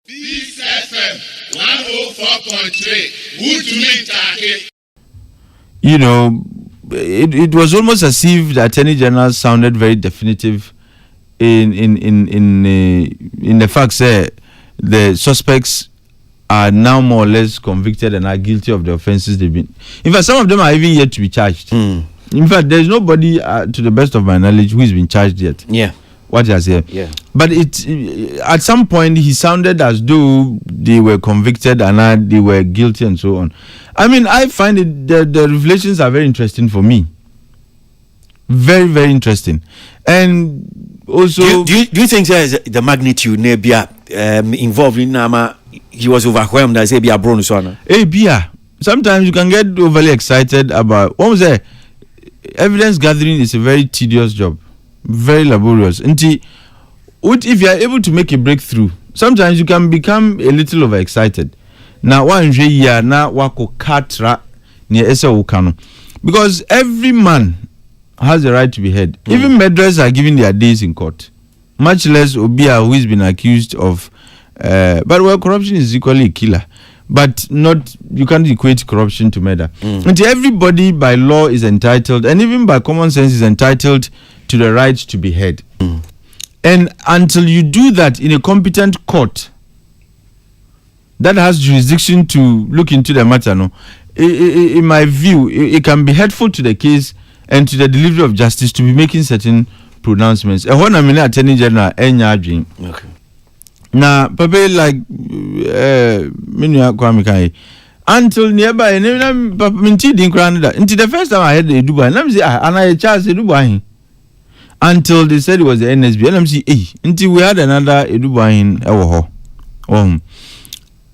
Peace FM 104.3. Good to meet you. You know, it was almost as if the Attorney General sounded very definitive in the fact that the suspects are now more or less convicted and are guilty of the offences they've been. In fact, some of them are even yet to be charged. In fact, there's nobody, to the best of my knowledge, who has been charged yet. Yeah. What he has here. Yeah. But at some point he sounded as though they were convicted and they were guilty and so on. I mean, I find it the revelations are very interesting for me. Very, very interesting. And also, do you think the magnitude involved in Nama? He was overwhelmed as a bonus on. Sometimes you can get overly excited about what was there. Evidence gathering is a very tedious job. Very laborious. And if you are able to make a breakthrough, sometimes you can become a little overexcited. Now, because every man has the right to be heard. Even murderers are given their days in court. Much less Obia, who has been accused of. But corruption is equally a killer. But you can't equate corruption to murder. And everybody by law is entitled, and even by common sense is entitled to the right to be heard. And until you do that in a competent court that has jurisdiction to look into the matter, in my view, it can be hurtful to the case and to the delivery of justice to be making certain pronouncements. And when I'm in Attorney General, okay. Now, Papa, like, until nearby, until the first time I had the Dubai, let me say, and I charged the Dubai. Until they said it was the NSB, and I'm saying, until we had another Dubai in Ewoho.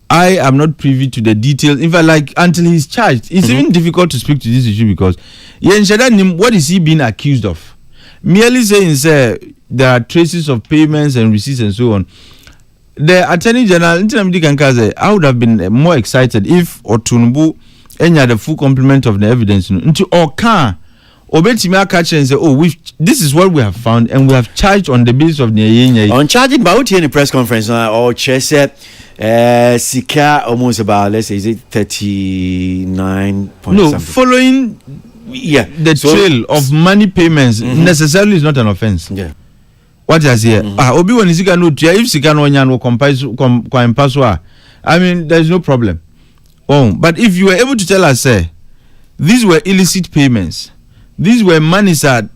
I am not privy to the details. In fact, like, until he's charged, it's even difficult to speak to this issue because what is he being accused of? Merely saying, sir, there are traces of payments and receipts and so on. The Attorney General, I would have been more excited if Otunbu had the full complement of the evidence. Into Oka, Obetimia catch and say, this is what we have found, and we have charged on the basis of the on charging about here in the press conference or Chese Sika almost about, let's say, is it 39 point something? Following the trail of money payments necessarily is not an offense. Yeah. What is here? Obi when Sika no tia, if Sika no nyano compaswa, I mean, there's no problem. But if you were able to tell us, say, these were illicit payments, these were monies that,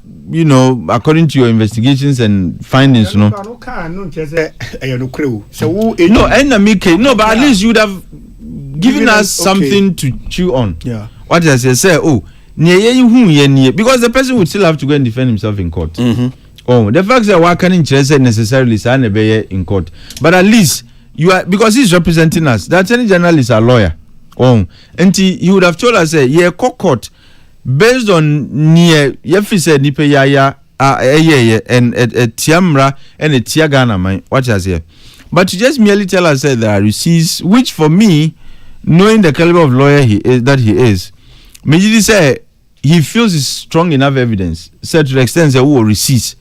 according to your investigations and findings, but at least you would have given us something to chew on. Yeah. What I say, because the person would still have to go and defend himself in court. The fact that why can't interest necessarily in court, but at least you are, because he's representing us. The Attorney General is a lawyer. And he would have told us, court based on near said nipe yaya and a tiamra and a tiagana. What is here? But to just merely tell us that there are receipts, which for me, knowing the caliber of lawyer he is, Majidi say he feels it's strong enough evidence, said to the extent that receipts.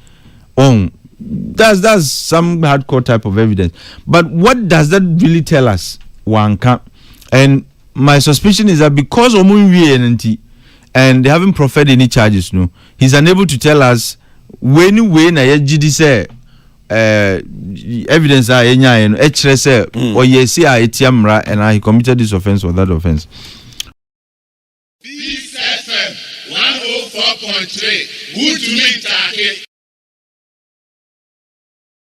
That's some hardcore type of evidence. But what does that really tell us? And my suspicion is that because and they haven't proffered any charges, he's unable to tell us when GD say evidence or and he committed this offense or that offense. Peace FM 104.3. Good to meet you.